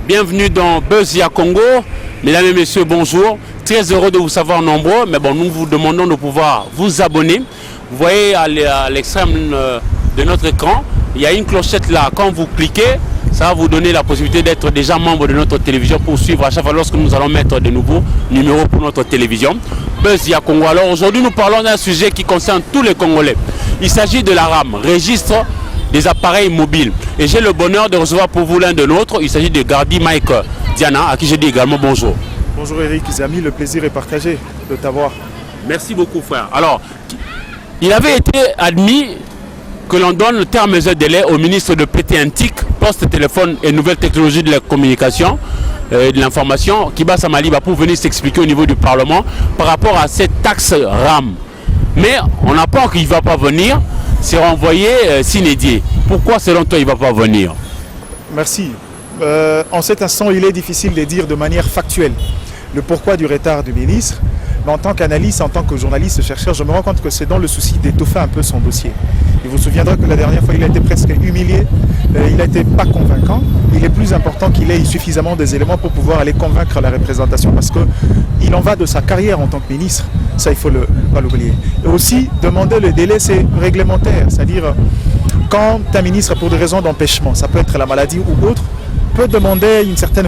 Bienvenue dans Buzz Ya Congo. Mesdames et messieurs, bonjour. Très heureux de vous savoir nombreux, mais bon, nous vous demandons de pouvoir vous abonner. Vous voyez à l'extrême de notre écran, il y a une clochette là. Quand vous cliquez, ça va vous donner la possibilité d'être déjà membre de notre télévision pour suivre à chaque fois lorsque nous allons mettre de nouveaux numéros pour notre télévision. Buzz Ya Congo. Alors aujourd'hui, nous parlons d'un sujet qui concerne tous les Congolais. Il s'agit de la RAM, registre des appareils mobiles. Et j'ai le bonheur de recevoir pour vous l'un de nôtres. Il s'agit de Gardi Mike Diana, à qui je dis également bonjour. Bonjour Eric Zami, le plaisir est partagé de t'avoir. Merci beaucoup frère. Alors, il avait été admis que l'on donne le terme et délai au ministre de PTNTIC, Poste, Téléphone et Nouvelles Technologies de la Communication et de l'Information, Kibasa Maliba, pour venir s'expliquer au niveau du Parlement par rapport à cette taxe RAM. Mais on apprend qu'il ne va pas venir. C'est renvoyé s'inédié. Pourquoi selon toi il ne va pas venir? Merci. En cet instant, il est difficile de dire de manière factuelle le pourquoi du retard du ministre. Mais en tant qu'analyste, en tant que journaliste, chercheur, je me rends compte que c'est dans le souci d'étoffer un peu son dossier. Il vous souviendra que la dernière fois, il a été presque humilié, il n'a été pas convaincant. Il est plus important qu'il ait suffisamment des éléments pour pouvoir aller convaincre la représentation parce qu'il en va de sa carrière en tant que ministre. Ça, il ne faut pas l'oublier. Et aussi, demander le délai, c'est réglementaire. C'est-à-dire, quand un ministre, pour des raisons d'empêchement, ça peut être la maladie ou autre, peut demander une certaine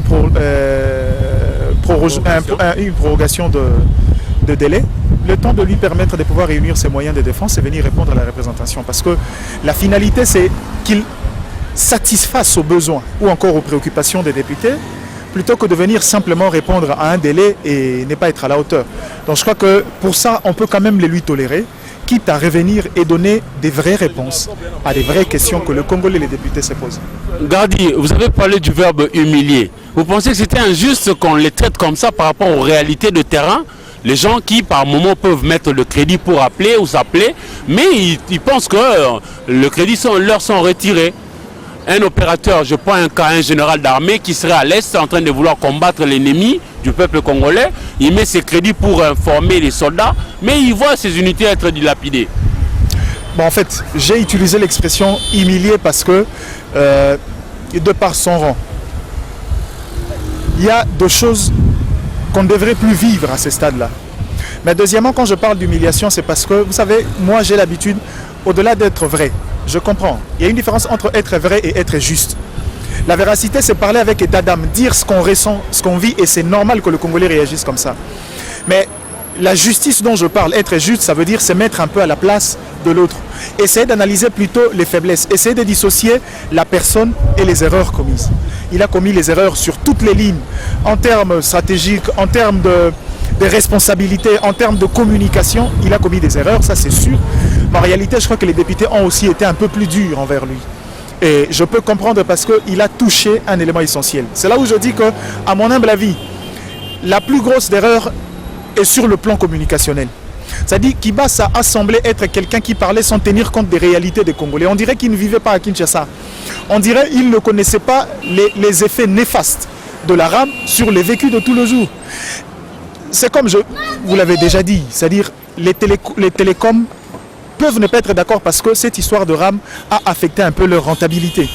une prorogation de délai, le temps de lui permettre de pouvoir réunir ses moyens de défense et venir répondre à la représentation. Parce que la finalité, c'est qu'il satisfasse aux besoins ou encore aux préoccupations des députés, plutôt que de venir simplement répondre à un délai et ne pas être à la hauteur. Donc je crois que pour ça, on peut quand même les lui tolérer, quitte à revenir et donner des vraies réponses à des vraies questions que le Congolais et les députés se posent. Gardi, vous avez parlé du verbe humilier. Vous pensez que c'était injuste qu'on les traite comme ça par rapport aux réalités de terrain? Les gens qui par moment peuvent mettre le crédit pour appeler ou s'appeler, mais ils pensent que le crédit leur sont retirés. Un opérateur, je prends un cas, un général d'armée qui serait à l'Est en train de vouloir combattre l'ennemi du peuple congolais, il met ses crédits pour informer les soldats, mais il voit ses unités être dilapidées. Bon, en fait, j'ai utilisé l'expression humilié parce que, de par son rang, il y a deux choses qu'on ne devrait plus vivre à ce stade-là. Mais deuxièmement, quand je parle d'humiliation, c'est parce que, vous savez, moi j'ai l'habitude, au-delà d'être vrai, je comprends. Il y a une différence entre être vrai et être juste. La véracité, c'est parler avec état d'âme, dire ce qu'on ressent, ce qu'on vit, et c'est normal que le Congolais réagisse comme ça. Mais la justice dont je parle, être juste, ça veut dire se mettre un peu à la place de l'autre. Essayer d'analyser plutôt les faiblesses, essayer de dissocier la personne et les erreurs commises. Il a commis les erreurs sur toutes les lignes, en termes stratégiques, en termes de responsabilités, en termes de communication, il a commis des erreurs, ça c'est sûr. Mais en réalité, je crois que les députés ont aussi été un peu plus durs envers lui. Et je peux comprendre parce qu'il a touché un élément essentiel. C'est là où je dis que, à mon humble avis, la plus grosse erreur est sur le plan communicationnel. C'est-à-dire qu'Ibasa a semblé être quelqu'un qui parlait sans tenir compte des réalités des Congolais. On dirait qu'il ne vivait pas à Kinshasa. On dirait qu'il ne connaissait pas les effets néfastes de la RAM sur les vécus de tous les jours. C'est comme vous l'avez déjà dit, c'est-à-dire les télécoms peuvent ne pas être d'accord parce que cette histoire de RAM a affecté un peu leur rentabilité.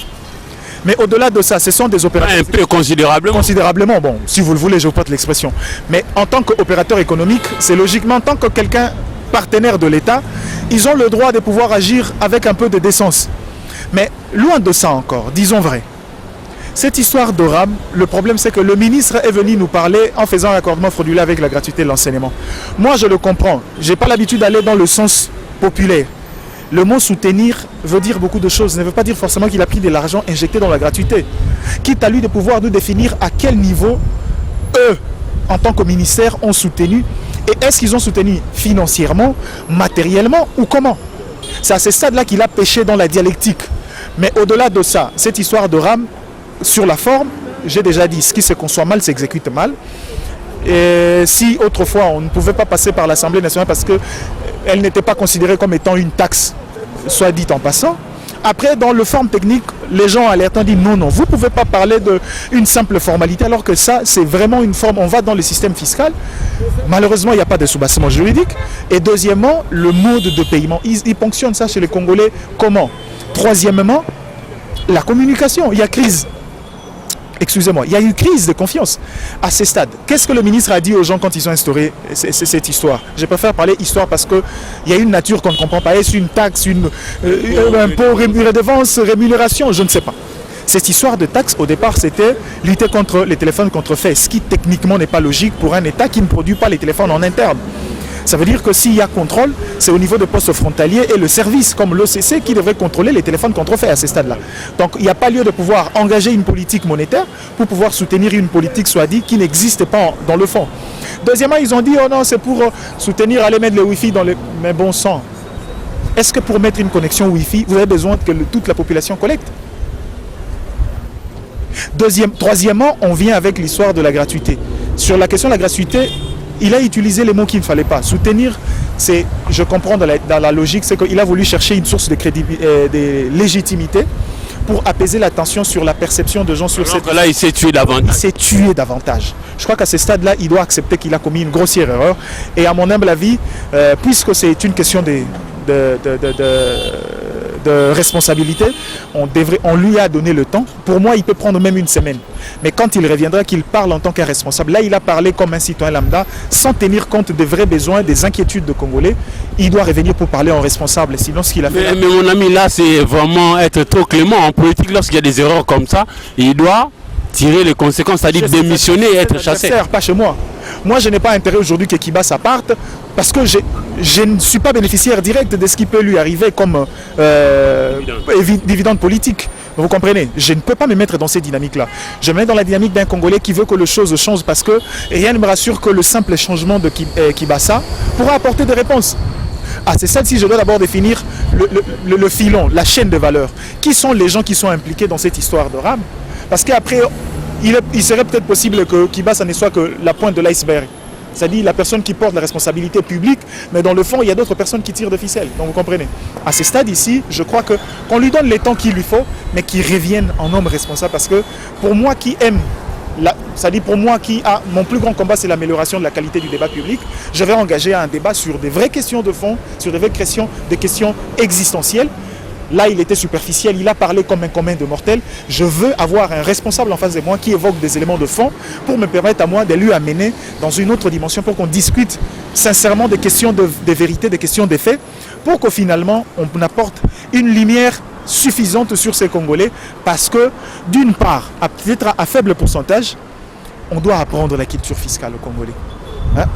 Mais au-delà de ça, ce sont des opérateurs... Un peu considérablement. Considérablement, bon, si vous le voulez, je vous porte l'expression. Mais en tant qu'opérateur économique, c'est logiquement, en tant que quelqu'un partenaire de l'État, ils ont le droit de pouvoir agir avec un peu de décence. Mais loin de ça encore, disons vrai. Cette histoire de RAM, le problème c'est que le ministre est venu nous parler en faisant un accordement frauduleux avec la gratuité de l'enseignement. Moi je le comprends, je n'ai pas l'habitude d'aller dans le sens populaire. Le mot soutenir veut dire beaucoup de choses, ne veut pas dire forcément qu'il a pris de l'argent injecté dans la gratuité. Quitte à lui de pouvoir nous définir à quel niveau eux, en tant que ministère, ont soutenu. Et est-ce qu'ils ont soutenu financièrement, matériellement ou comment? C'est à ce stade-là qu'il a péché dans la dialectique. Mais au-delà de ça, cette histoire de RAM, sur la forme, j'ai déjà dit, ce qui se conçoit mal s'exécute mal. Et si autrefois on ne pouvait pas passer par l'Assemblée nationale parce qu'elle n'était pas considérée comme étant une taxe, soit dit en passant, après dans le forme technique, les gens alertent, ont dit non, non, vous ne pouvez pas parler d'une simple formalité alors que ça c'est vraiment une forme, on va dans le système fiscal, malheureusement il n'y a pas de soubassement juridique. Et deuxièmement, le mode de paiement, ils ponctionnent ça chez les Congolais comment? Troisièmement, la communication, il y a crise. excusez-moi, il y a eu crise de confiance à ces stades. Qu'est-ce que le ministre a dit aux gens quand ils ont instauré cette histoire? Je préfère parler histoire parce qu'il y a une nature qu'on ne comprend pas. Est-ce une taxe, un impôt, redevance, rémunération? Je ne sais pas. Cette histoire de taxe, au départ, c'était lutter contre les téléphones contrefaits, ce qui techniquement n'est pas logique pour un État qui ne produit pas les téléphones en interne. Ça veut dire que s'il y a contrôle, c'est au niveau de postes frontaliers et le service comme l'OCC qui devrait contrôler les téléphones contrefaits à ces stades-là. Donc il n'y a pas lieu de pouvoir engager une politique monétaire pour pouvoir soutenir une politique, soit dit, qui n'existe pas dans le fond. Deuxièmement, ils ont dit, oh non, c'est pour soutenir, aller mettre le Wi-Fi dans les... Mais bon sang, est-ce que pour mettre une connexion Wi-Fi, vous avez besoin que toute la population collecte? Troisièmement, on vient avec l'histoire de la gratuité. Sur la question de la gratuité, il a utilisé les mots qu'il ne fallait pas. Soutenir, c'est, je comprends dans la logique, c'est qu'il a voulu chercher une source de légitimité pour apaiser la tension sur la perception de gens sur cette... Là, il s'est tué davantage. Il s'est tué davantage. Je crois qu'à ce stade-là, il doit accepter qu'il a commis une grossière erreur. Et à mon humble avis, puisque c'est une question de responsabilité, on lui a donné le temps. Pour moi, il peut prendre même une semaine. Mais quand il reviendra, qu'il parle en tant qu'un responsable. Là, il a parlé comme un citoyen lambda, sans tenir compte des vrais besoins, des inquiétudes de Congolais. Il doit revenir pour parler en responsable. Sinon, ce qu'il a fait... Mais mon ami, là, c'est vraiment être trop clément. En politique, lorsqu'il y a des erreurs comme ça, il doit tirer les conséquences, c'est-à-dire démissionner et être chassé. Pas chez moi. Moi, je n'ai pas intérêt aujourd'hui que Kibasa parte parce que je ne suis pas bénéficiaire direct de ce qui peut lui arriver comme dividende politique. Vous comprenez? Je ne peux pas me mettre dans ces dynamiques-là. Je me mets dans la dynamique d'un Congolais qui veut que les choses changent parce que rien ne me rassure que le simple changement de Kibasa pourra apporter des réponses. Ah, c'est ça, si je dois d'abord définir le filon, la chaîne de valeur. Qui sont les gens qui sont impliqués dans cette histoire de rame? Parce qu'après, il serait peut-être possible que Kibasa ne soit que la pointe de l'iceberg. C'est-à-dire la personne qui porte la responsabilité publique, mais dans le fond, il y a d'autres personnes qui tirent de ficelle. Donc vous comprenez. À ce stade ici, je crois qu'on lui donne les temps qu'il lui faut, mais qu'il revienne en homme responsable. Parce que pour moi qui aime, c'est-à-dire pour moi qui a mon plus grand combat, c'est l'amélioration de la qualité du débat public, je vais engager un débat sur des vraies questions de fond, sur des vraies questions, existentielles. Là, il était superficiel, il a parlé comme un commun de mortels. Je veux avoir un responsable en face de moi qui évoque des éléments de fond pour me permettre à moi de lui amener dans une autre dimension pour qu'on discute sincèrement des questions de vérité, des questions des faits, pour qu'au finalement, on apporte une lumière suffisante sur ces Congolais parce que, d'une part, peut-être à faible pourcentage, on doit apprendre la culture fiscale aux Congolais.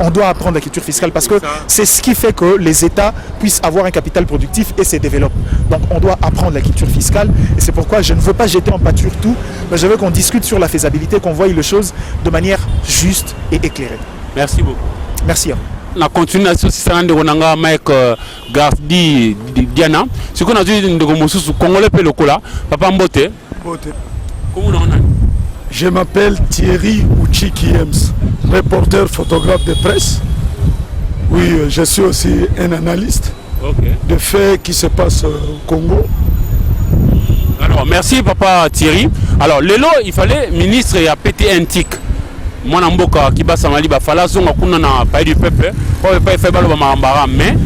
On doit apprendre la culture fiscale parce que c'est ce qui fait que les États puissent avoir un capital productif et se développent. Donc on doit apprendre la culture fiscale et c'est pourquoi je ne veux pas jeter en pâture tout, mais je veux qu'on discute sur la faisabilité, qu'on voie les choses de manière juste et éclairée. Merci beaucoup. Merci. La continuation c'est ça ndonga Mike Gardi Diana. Ce qu'on a dit ndongo mususu Congolais pe lokola papa Mbote. Mbote. Comment on a? Je m'appelle Thierry Ouchi-Kiems, reporter photographe de presse. Oui, je suis aussi un analyste de faits qui se passent au Congo. Alors, merci papa Thierry. Alors, Lelo, il fallait ministre et a pété un tic. Moi, Namboka, qui bat Samali, Bafala, son akuna na pays du peuple, pas fait balo marambara, mais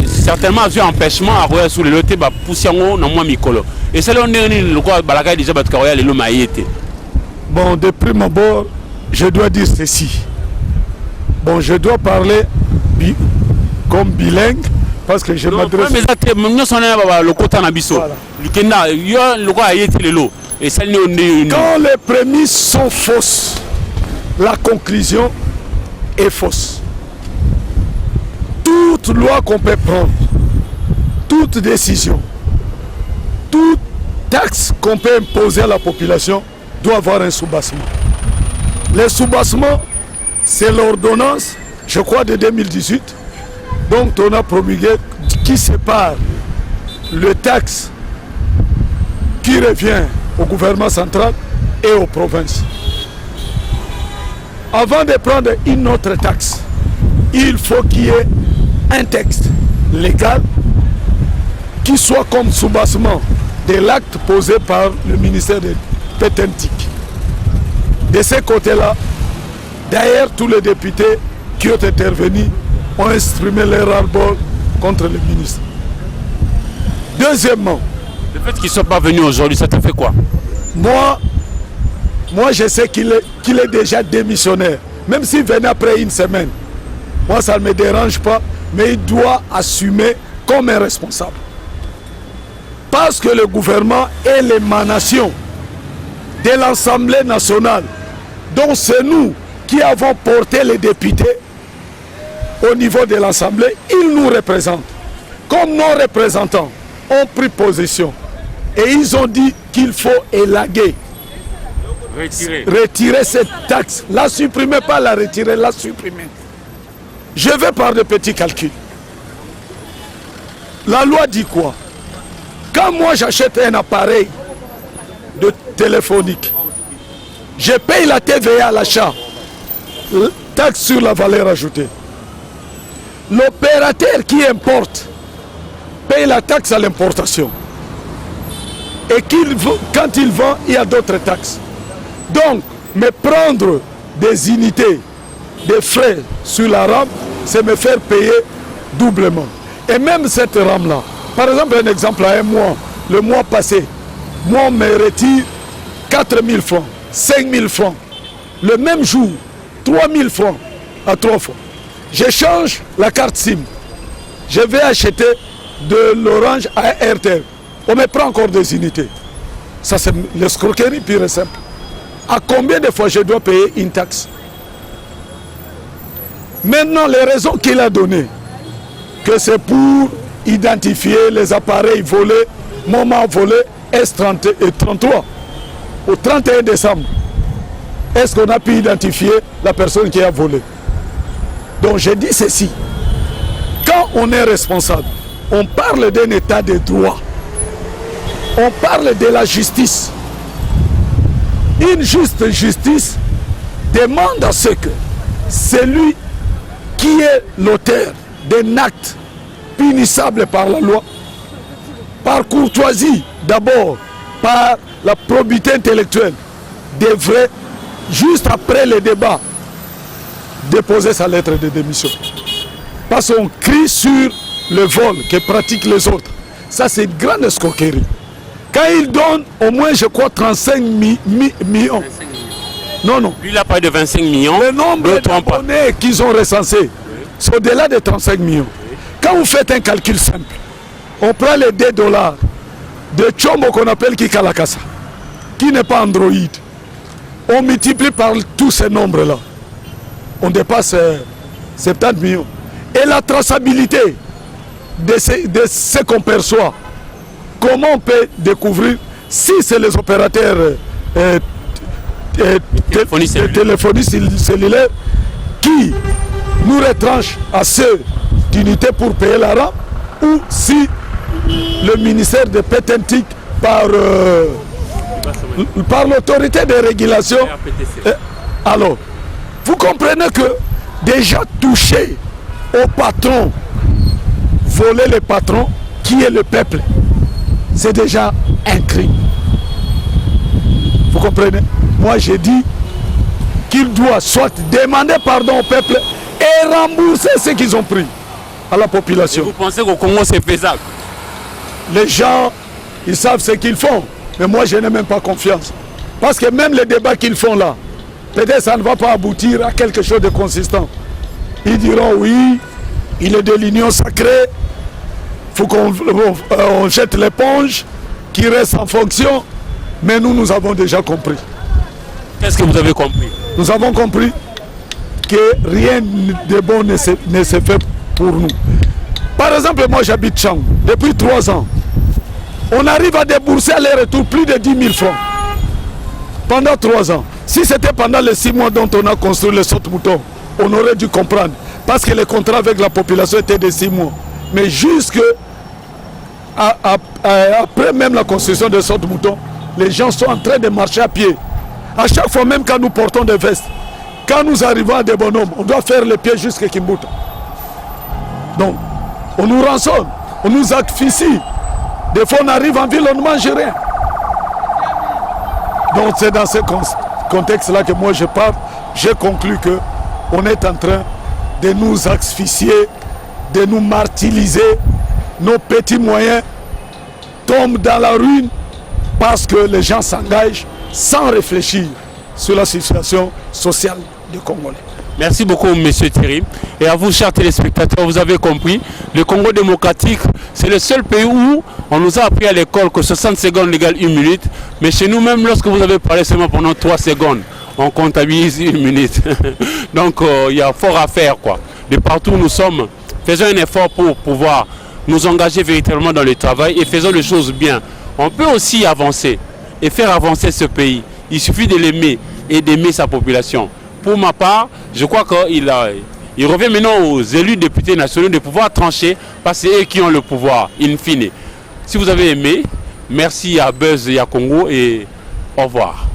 certainement a eu empêchement à voir sous le loté, poussiango, na moi mikolo. Et c'est là on est le quoi, balaka déjà batkaroya, le maïete. Bon, de prime abord, je dois dire ceci. Bon, je dois parler comme bilingue parce que je m'adresse... Quand les prémices sont fausses, la conclusion est fausse. Toute loi qu'on peut prendre, toute décision, toute taxe qu'on peut imposer à la population doit avoir un soubassement. Le soubassement, c'est l'ordonnance, je crois, de 2018, dont on a promulgué, qui sépare le taxe qui revient au gouvernement central et aux provinces. Avant de prendre une autre taxe, il faut qu'il y ait un texte légal qui soit comme soubassement de l'acte posé par le ministère de Pétentique. De ce côté-là, d'ailleurs, tous les députés qui ont intervenu ont exprimé leur ras-le-bol contre le ministre. Deuxièmement, le fait qu'ils ne soient pas venus aujourd'hui, ça te fait quoi? Moi, moi je sais qu'il est déjà démissionnaire. Même s'il venait après une semaine, moi ça ne me dérange pas, mais il doit assumer comme un responsable. Parce que le gouvernement est l'émanation de l'Assemblée nationale. Donc c'est nous qui avons porté les députés au niveau de l'Assemblée. Ils nous représentent. Comme nos représentants ont pris position et ils ont dit qu'il faut élaguer, retirer cette taxe, la supprimer, pas la retirer, la supprimer. Je vais par de petits calculs. La loi dit quoi? Quand moi j'achète un appareil de téléphonique, je paye la TVA à l'achat, taxe sur la valeur ajoutée. L'opérateur qui importe paye la taxe à l'importation. Et quand il vend, il y a d'autres taxes. Donc, me prendre des unités, des frais sur la rame, c'est me faire payer doublement. Et même cette rame-là, par exemple, un exemple à un mois, le mois passé, moi on me retire 4 000 francs, 5 000 francs. Le même jour, 3 000 francs à 3 fois. J'échange la carte SIM. Je vais acheter de l'Orange à RTL. On me prend encore des unités. Ça, c'est l'escroquerie pure et simple. À combien de fois je dois payer une taxe? Maintenant, les raisons qu'il a données, que c'est pour identifier les appareils volés, moments volés, S30 et 33, au 31 décembre, est-ce qu'on a pu identifier la personne qui a volé? Donc j'ai dit ceci, quand on est responsable, on parle d'un état de droit, on parle de la justice. Une juste justice demande à ce que celui qui est l'auteur d'un acte punissable par la loi, par courtoisie d'abord, par la probité intellectuelle, devrait, juste après le débat, déposer sa lettre de démission. Parce qu'on crie sur le vol que pratiquent les autres. Ça, c'est une grande escroquerie. Quand il donne au moins, je crois, 35 millions. Non, non. Lui, il a parlé de 25 millions. Le nombre d'abonnés qu'ils ont recensés, c'est au-delà de 35 millions. Quand vous faites un calcul simple, on prend les $2 de Chombo qu'on appelle Kikalakasa, qui n'est pas Android. On multiplie par tous ces nombres-là. On dépasse 70 millions. Et la traçabilité de ce qu'on perçoit, comment on peut découvrir si c'est les opérateurs téléphonie cellulaire qui nous retranchent à ceux d'unité pour payer la rame, ou si le ministère de Pétentique par l'autorité de régulation. Alors, vous comprenez que déjà toucher au patron, voler le patron qui est le peuple, c'est déjà un crime. Vous comprenez? Moi j'ai dit qu'il doit soit demander pardon au peuple et rembourser ce qu'ils ont pris à la population. Et vous pensez qu'au Congo c'est faisable? Les gens, ils savent ce qu'ils font, mais moi je n'ai même pas confiance. Parce que même les débats qu'ils font là, peut-être ça ne va pas aboutir à quelque chose de consistant. Ils diront oui, il est de l'union sacrée, il faut qu'on jette l'éponge, qui reste en fonction, mais nous avons déjà compris. Qu'est-ce que vous avez compris? Nous avons compris que rien de bon ne se fait pour nous. Par exemple, moi j'habite Chang depuis 3 ans. On arrive à débourser aller-retour plus de 10 000 francs pendant 3 ans. Si c'était pendant les 6 mois dont on a construit le saute-mouton, on aurait dû comprendre. Parce que les contrats avec la population étaient de 6 mois. Mais jusque après même la construction de saute-mouton, les gens sont en train de marcher à pied. À chaque fois, même quand nous portons des vestes, quand nous arrivons à des bonhommes, on doit faire les pieds jusqu'à Kimbuta. Donc, on nous rançonne, on nous asfixie. Des fois, on arrive en ville, on ne mange rien. Donc, c'est dans ce contexte-là que moi je parle. J'ai conclu qu'on est en train de nous asphyxier, de nous martyriser. Nos petits moyens tombent dans la ruine parce que les gens s'engagent sans réfléchir sur la situation sociale des Congolais. Merci beaucoup, M. Thierry. Et à vous, chers téléspectateurs, vous avez compris, le Congo démocratique, c'est le seul pays où on nous a appris à l'école que 60 secondes égale 1 minute. Mais chez nous, même lorsque vous avez parlé seulement pendant 3 secondes, on comptabilise 1 minute. Donc, il y a fort à faire, quoi. De partout où nous sommes, faisons un effort pour pouvoir nous engager véritablement dans le travail et faisons les choses bien. On peut aussi avancer et faire avancer ce pays. Il suffit de l'aimer et d'aimer sa population. Pour ma part, je crois qu'il revient maintenant aux élus députés nationaux de pouvoir trancher parce que c'est eux qui ont le pouvoir, in fine. Si vous avez aimé, merci à Buzz et à Congo et au revoir.